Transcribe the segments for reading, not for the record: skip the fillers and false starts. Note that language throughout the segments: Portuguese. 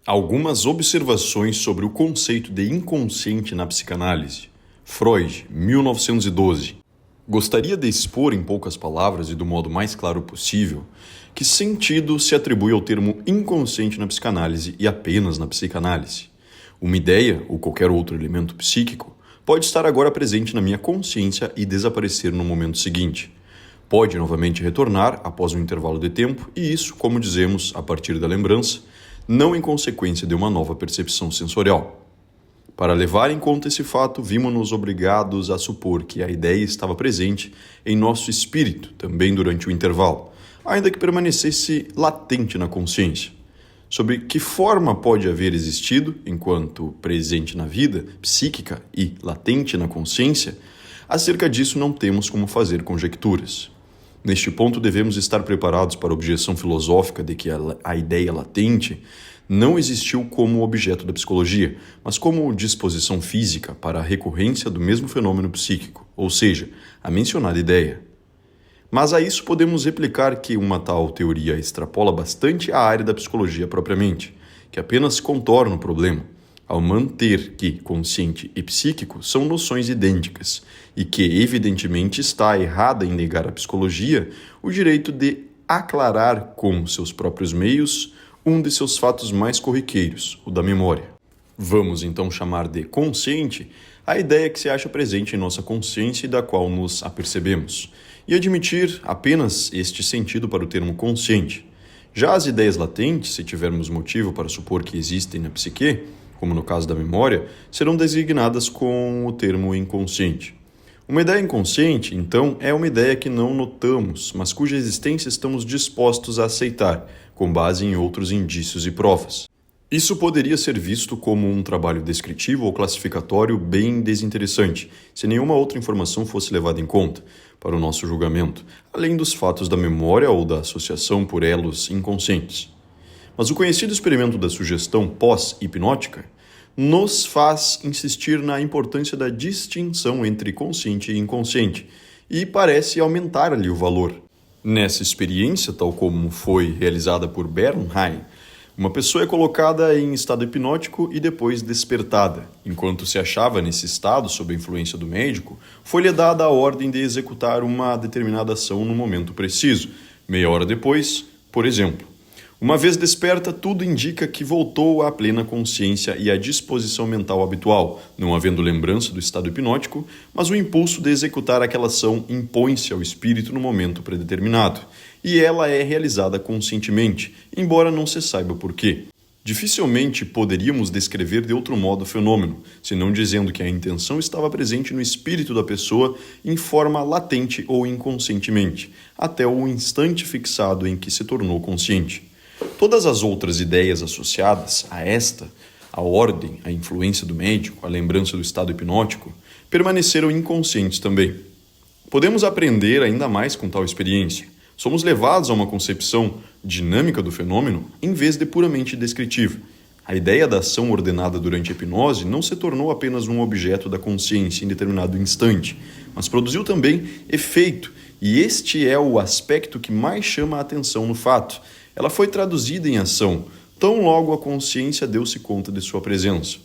Algumas observações sobre o conceito de inconsciente na psicanálise. Freud, 1912. Gostaria de expor em poucas palavras e do modo mais claro possível que sentido se atribui ao termo inconsciente na psicanálise e apenas na psicanálise. Uma ideia, ou qualquer outro elemento psíquico, pode estar agora presente na minha consciência e desaparecer no momento seguinte. Pode novamente retornar após um intervalo de tempo e isso, como dizemos, a partir da lembrança, não em consequência de uma nova percepção sensorial. Para levar em conta esse fato, vimos-nos obrigados a supor que a ideia estava presente em nosso espírito, também durante o intervalo, ainda que permanecesse latente na consciência. Sobre que forma pode haver existido, enquanto presente na vida, psíquica e latente na consciência, acerca disso não temos como fazer conjecturas. Neste ponto, devemos estar preparados para a objeção filosófica de que a ideia latente não existiu como objeto da psicologia, mas como disposição física para a recorrência do mesmo fenômeno psíquico, ou seja, a mencionada ideia. Mas a isso podemos replicar que uma tal teoria extrapola bastante a área da psicologia propriamente, que apenas contorna o problema, ao manter que consciente e psíquico são noções idênticas e que, evidentemente, está errada em negar à psicologia o direito de aclarar com seus próprios meios um de seus fatos mais corriqueiros, o da memória. Vamos então chamar de consciente a ideia que se acha presente em nossa consciência e da qual nos apercebemos, e admitir apenas este sentido para o termo consciente. Já as ideias latentes, se tivermos motivo para supor que existem na psique, como no caso da memória, serão designadas com o termo inconsciente. Uma ideia inconsciente, então, é uma ideia que não notamos, mas cuja existência estamos dispostos a aceitar, com base em outros indícios e provas. Isso poderia ser visto como um trabalho descritivo ou classificatório bem desinteressante, se nenhuma outra informação fosse levada em conta para o nosso julgamento, além dos fatos da memória ou da associação por elos inconscientes. Mas o conhecido experimento da sugestão pós-hipnótica nos faz insistir na importância da distinção entre consciente e inconsciente e parece aumentar-lhe o valor. Nessa experiência, tal como foi realizada por Bernheim, uma pessoa é colocada em estado hipnótico e depois despertada. Enquanto se achava nesse estado, sob a influência do médico, foi-lhe dada a ordem de executar uma determinada ação no momento preciso. Meia hora depois, por exemplo. Uma vez desperta, tudo indica que voltou à plena consciência e à disposição mental habitual, não havendo lembrança do estado hipnótico, mas o impulso de executar aquela ação impõe-se ao espírito no momento predeterminado, e ela é realizada conscientemente, embora não se saiba por quê. Dificilmente poderíamos descrever de outro modo o fenômeno, senão dizendo que a intenção estava presente no espírito da pessoa em forma latente ou inconscientemente, até o instante fixado em que se tornou consciente. Todas as outras ideias associadas a esta, a ordem, a influência do médico, a lembrança do estado hipnótico, permaneceram inconscientes também. Podemos aprender ainda mais com tal experiência. Somos levados a uma concepção dinâmica do fenômeno em vez de puramente descritiva. A ideia da ação ordenada durante a hipnose não se tornou apenas um objeto da consciência em determinado instante, mas produziu também efeito, e este é o aspecto que mais chama a atenção no fato. Ela foi traduzida em ação, tão logo a consciência deu-se conta de sua presença.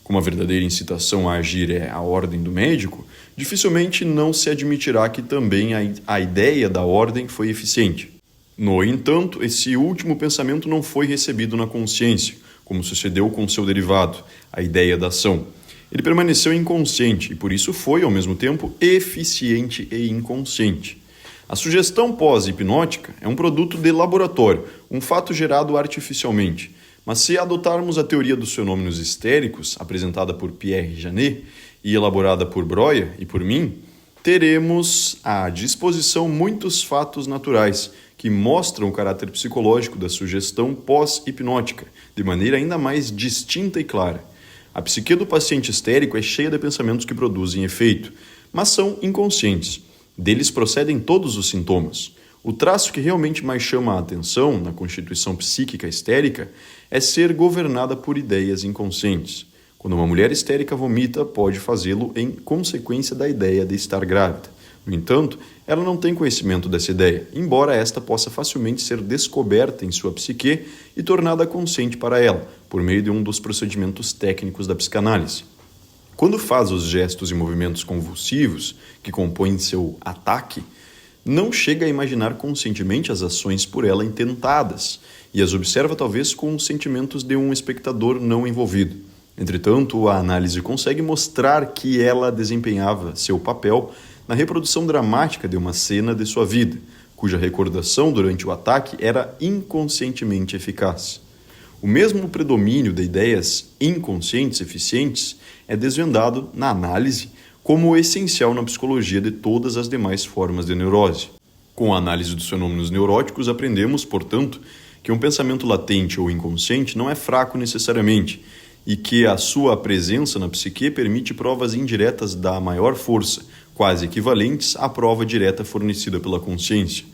Como a verdadeira incitação a agir é a ordem do médico, dificilmente não se admitirá que também a ideia da ordem foi eficiente. No entanto, esse último pensamento não foi recebido na consciência, como sucedeu com seu derivado, a ideia da ação. Ele permaneceu inconsciente e por isso foi, ao mesmo tempo, eficiente e inconsciente. A sugestão pós-hipnótica é um produto de laboratório, um fato gerado artificialmente. Mas se adotarmos a teoria dos fenômenos histéricos, apresentada por Pierre Janet e elaborada por Breuer e por mim, teremos à disposição muitos fatos naturais que mostram o caráter psicológico da sugestão pós-hipnótica, de maneira ainda mais distinta e clara. A psique do paciente histérico é cheia de pensamentos que produzem efeito, mas são inconscientes. Deles procedem todos os sintomas. O traço que realmente mais chama a atenção na constituição psíquica histérica é ser governada por ideias inconscientes. Quando uma mulher histérica vomita, pode fazê-lo em consequência da ideia de estar grávida. No entanto, ela não tem conhecimento dessa ideia, embora esta possa facilmente ser descoberta em sua psique e tornada consciente para ela, por meio de um dos procedimentos técnicos da psicanálise. Quando faz os gestos e movimentos convulsivos que compõem seu ataque, não chega a imaginar conscientemente as ações por ela intentadas e as observa talvez com os sentimentos de um espectador não envolvido. Entretanto, a análise consegue mostrar que ela desempenhava seu papel na reprodução dramática de uma cena de sua vida, cuja recordação durante o ataque era inconscientemente eficaz. O mesmo predomínio de ideias inconscientes eficientes é desvendado na análise como essencial na psicologia de todas as demais formas de neurose. Com a análise dos fenômenos neuróticos, aprendemos, portanto, que um pensamento latente ou inconsciente não é fraco necessariamente e que a sua presença na psique permite provas indiretas da maior força, quase equivalentes à prova direta fornecida pela consciência.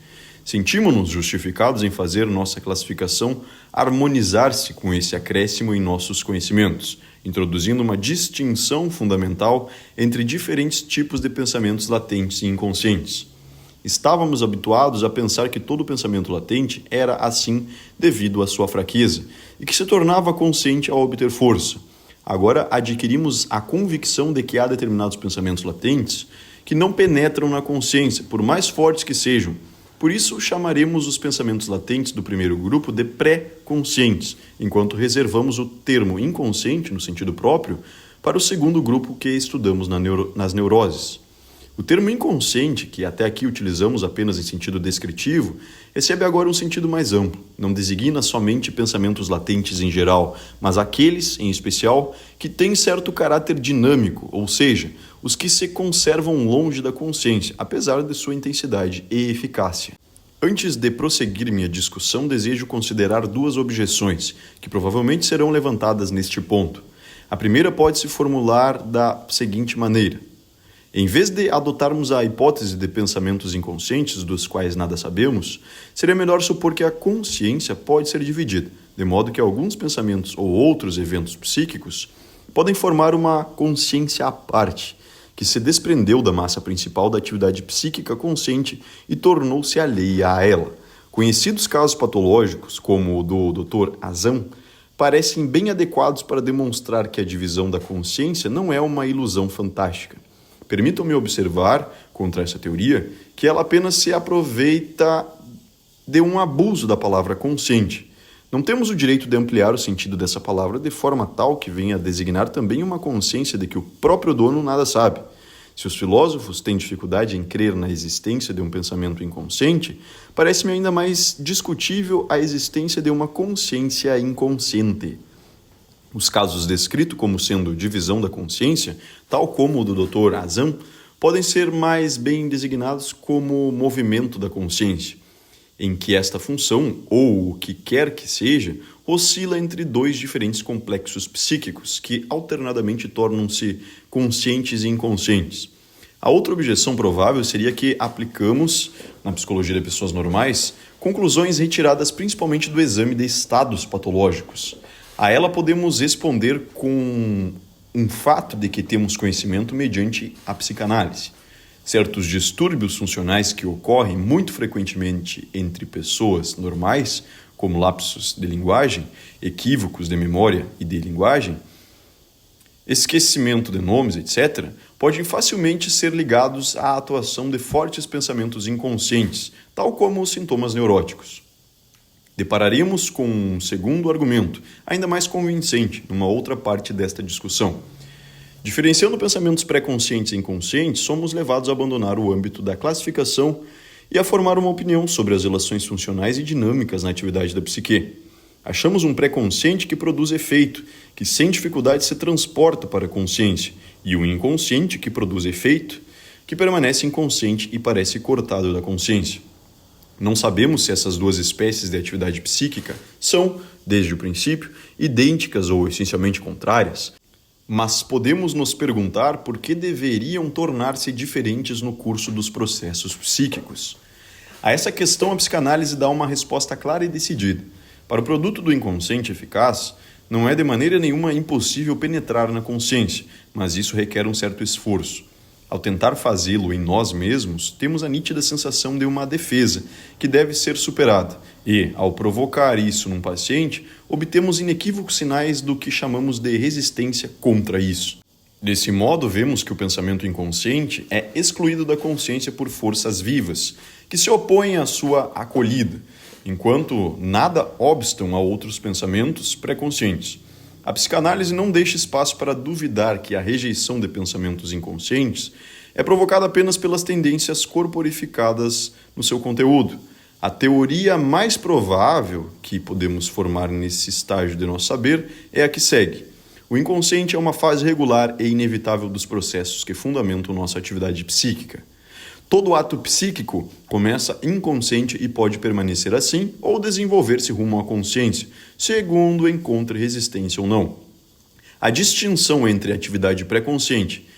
Sentimos-nos justificados em fazer nossa classificação harmonizar-se com esse acréscimo em nossos conhecimentos, introduzindo uma distinção fundamental entre diferentes tipos de pensamentos latentes e inconscientes. Estávamos habituados a pensar que todo pensamento latente era assim devido à sua fraqueza e que se tornava consciente ao obter força. Agora adquirimos a convicção de que há determinados pensamentos latentes que não penetram na consciência, por mais fortes que sejam. Por isso, chamaremos os pensamentos latentes do primeiro grupo de pré-conscientes, enquanto reservamos o termo inconsciente, no sentido próprio, para o segundo grupo que estudamos nas neuroses. O termo inconsciente, que até aqui utilizamos apenas em sentido descritivo, recebe agora um sentido mais amplo. Não designa somente pensamentos latentes em geral, mas aqueles, em especial, que têm certo caráter dinâmico, ou seja, os que se conservam longe da consciência, apesar de sua intensidade e eficácia. Antes de prosseguir minha discussão, desejo considerar duas objeções, que provavelmente serão levantadas neste ponto. A primeira pode se formular da seguinte maneira: em vez de adotarmos a hipótese de pensamentos inconscientes, dos quais nada sabemos, seria melhor supor que a consciência pode ser dividida, de modo que alguns pensamentos ou outros eventos psíquicos podem formar uma consciência à parte, que se desprendeu da massa principal da atividade psíquica consciente e tornou-se alheia a ela. Conhecidos casos patológicos, como o do Dr. Azam, parecem bem adequados para demonstrar que a divisão da consciência não é uma ilusão fantástica. Permitam-me observar, contra essa teoria, que ela apenas se aproveita de um abuso da palavra consciente. Não temos o direito de ampliar o sentido dessa palavra de forma tal que venha a designar também uma consciência de que o próprio dono nada sabe. Se os filósofos têm dificuldade em crer na existência de um pensamento inconsciente, parece-me ainda mais discutível a existência de uma consciência inconsciente. Os casos descritos como sendo divisão da consciência, tal como o do Dr. Azam, podem ser mais bem designados como movimento da consciência, em que esta função, ou o que quer que seja, oscila entre dois diferentes complexos psíquicos que alternadamente tornam-se conscientes e inconscientes. A outra objeção provável seria que aplicamos, na psicologia de pessoas normais, conclusões retiradas principalmente do exame de estados patológicos. A ela podemos responder com um fato de que temos conhecimento mediante a psicanálise. Certos distúrbios funcionais que ocorrem muito frequentemente entre pessoas normais, como lapsos de linguagem, equívocos de memória e de linguagem, esquecimento de nomes, etc., podem facilmente ser ligados à atuação de fortes pensamentos inconscientes, tal como os sintomas neuróticos. Depararemos com um segundo argumento, ainda mais convincente, numa outra parte desta discussão. Diferenciando pensamentos pré-conscientes e inconscientes, somos levados a abandonar o âmbito da classificação e a formar uma opinião sobre as relações funcionais e dinâmicas na atividade da psique. Achamos um pré-consciente que produz efeito, que sem dificuldade se transporta para a consciência, e um inconsciente que produz efeito, que permanece inconsciente e parece cortado da consciência. Não sabemos se essas duas espécies de atividade psíquica são, desde o princípio, idênticas ou essencialmente contrárias, mas podemos nos perguntar por que deveriam tornar-se diferentes no curso dos processos psíquicos. A essa questão, a psicanálise dá uma resposta clara e decidida. Para o produto do inconsciente eficaz, não é de maneira nenhuma impossível penetrar na consciência, mas isso requer um certo esforço. Ao tentar fazê-lo em nós mesmos, temos a nítida sensação de uma defesa, que deve ser superada. E, ao provocar isso num paciente, obtemos inequívocos sinais do que chamamos de resistência contra isso. Desse modo, vemos que o pensamento inconsciente é excluído da consciência por forças vivas, que se opõem à sua acolhida, enquanto nada obstam a outros pensamentos pré-conscientes. A psicanálise não deixa espaço para duvidar que a rejeição de pensamentos inconscientes é provocada apenas pelas tendências corporificadas no seu conteúdo. A teoria mais provável que podemos formar nesse estágio de nosso saber é a que segue. O inconsciente é uma fase regular e inevitável dos processos que fundamentam nossa atividade psíquica. Todo ato psíquico começa inconsciente e pode permanecer assim ou desenvolver-se rumo à consciência, segundo encontre resistência ou não. A distinção entre atividade pré-consciente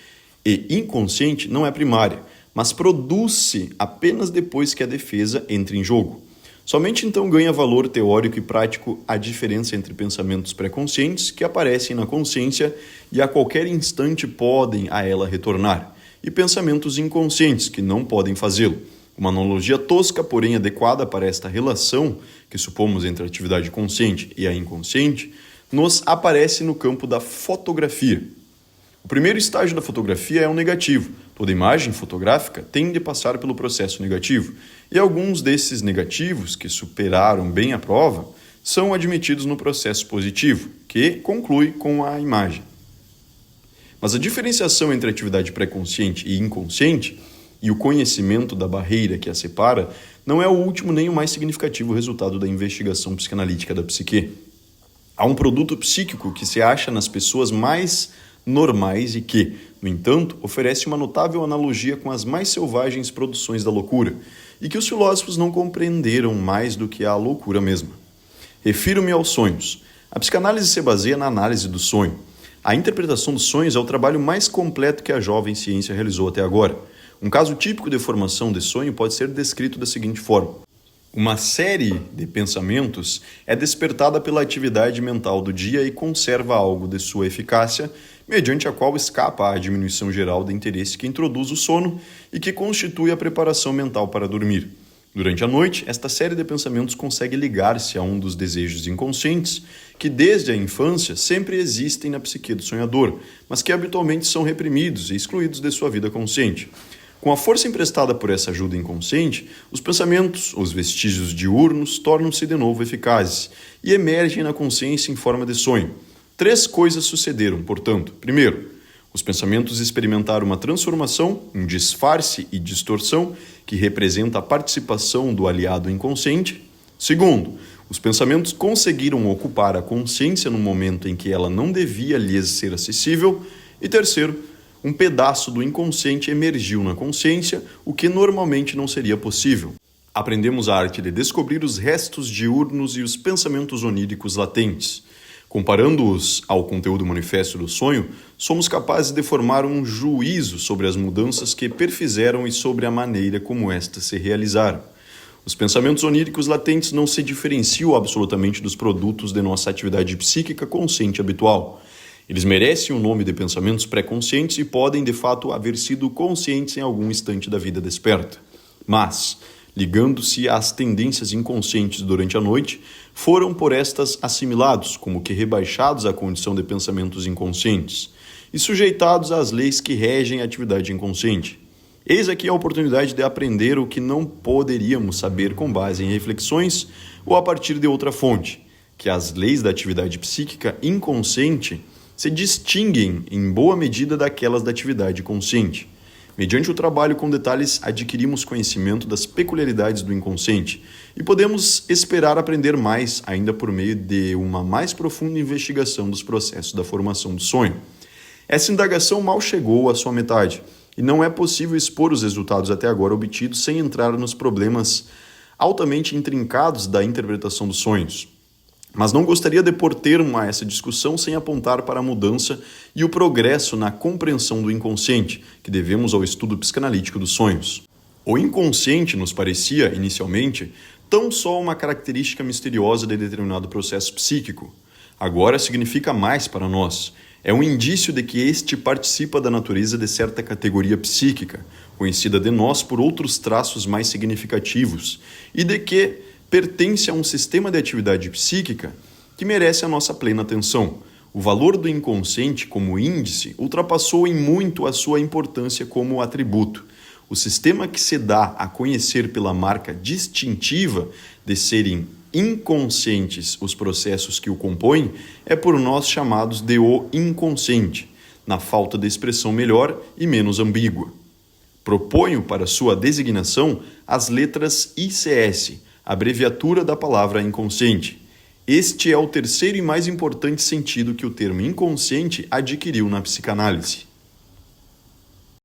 e inconsciente não é primária, mas produz-se apenas depois que a defesa entra em jogo. Somente então ganha valor teórico e prático a diferença entre pensamentos pré-conscientes que aparecem na consciência e a qualquer instante podem a ela retornar, e pensamentos inconscientes que não podem fazê-lo. Uma analogia tosca, porém adequada para esta relação que supomos entre a atividade consciente e a inconsciente, nos aparece no campo da fotografia. O primeiro estágio da fotografia é o negativo. Toda imagem fotográfica tem de passar pelo processo negativo, e alguns desses negativos, que superaram bem a prova, são admitidos no processo positivo, que conclui com a imagem. Mas a diferenciação entre a atividade pré-consciente e inconsciente e o conhecimento da barreira que a separa não é o último nem o mais significativo resultado da investigação psicanalítica da psique. Há um produto psíquico que se acha nas pessoas mais normais e que, no entanto, oferece uma notável analogia com as mais selvagens produções da loucura e que os filósofos não compreenderam mais do que a loucura mesma. Refiro-me aos sonhos. A psicanálise se baseia na análise do sonho. A interpretação dos sonhos é o trabalho mais completo que a jovem ciência realizou até agora. Um caso típico de formação de sonho pode ser descrito da seguinte forma. Uma série de pensamentos é despertada pela atividade mental do dia e conserva algo de sua eficácia, mediante a qual escapa à diminuição geral de interesse que introduz o sono e que constitui a preparação mental para dormir. Durante a noite, esta série de pensamentos consegue ligar-se a um dos desejos inconscientes que desde a infância sempre existem na psique do sonhador, mas que habitualmente são reprimidos e excluídos de sua vida consciente. Com a força emprestada por essa ajuda inconsciente, os pensamentos, os vestígios diurnos, tornam-se de novo eficazes e emergem na consciência em forma de sonho. 3 coisas sucederam, portanto. Primeiro, os pensamentos experimentaram uma transformação, um disfarce e distorção que representa a participação do aliado inconsciente. Segundo, os pensamentos conseguiram ocupar a consciência no momento em que ela não devia lhes ser acessível. E terceiro, um pedaço do inconsciente emergiu na consciência, o que normalmente não seria possível. Aprendemos a arte de descobrir os restos diurnos e os pensamentos oníricos latentes. Comparando-os ao conteúdo manifesto do sonho, somos capazes de formar um juízo sobre as mudanças que perfizeram e sobre a maneira como estas se realizaram. Os pensamentos oníricos latentes não se diferenciam absolutamente dos produtos de nossa atividade psíquica consciente habitual. Eles merecem o nome de pensamentos pré-conscientes e podem, de fato, haver sido conscientes em algum instante da vida desperta. Mas, ligando-se às tendências inconscientes durante a noite, foram por estas assimilados, como que rebaixados à condição de pensamentos inconscientes e sujeitados às leis que regem a atividade inconsciente. Eis aqui a oportunidade de aprender o que não poderíamos saber com base em reflexões ou a partir de outra fonte, que as leis da atividade psíquica inconsciente se distinguem em boa medida daquelas da atividade consciente. Mediante o trabalho com detalhes, adquirimos conhecimento das peculiaridades do inconsciente e podemos esperar aprender mais ainda por meio de uma mais profunda investigação dos processos da formação do sonho. Essa indagação mal chegou à sua metade e não é possível expor os resultados até agora obtidos sem entrar nos problemas altamente intrincados da interpretação dos sonhos. Mas não gostaria de pôr termo a essa discussão sem apontar para a mudança e o progresso na compreensão do inconsciente, que devemos ao estudo psicanalítico dos sonhos. O inconsciente nos parecia, inicialmente, tão só uma característica misteriosa de determinado processo psíquico. Agora significa mais para nós. É um indício de que este participa da natureza de certa categoria psíquica, conhecida de nós por outros traços mais significativos, e de que pertence a um sistema de atividade psíquica que merece a nossa plena atenção. O valor do inconsciente como índice ultrapassou em muito a sua importância como atributo. O sistema que se dá a conhecer pela marca distintiva de serem inconscientes os processos que o compõem é por nós chamados de o inconsciente, na falta de expressão melhor e menos ambígua. Proponho para sua designação as letras ICS, abreviatura da palavra inconsciente. Este é o terceiro e mais importante sentido que o termo inconsciente adquiriu na psicanálise.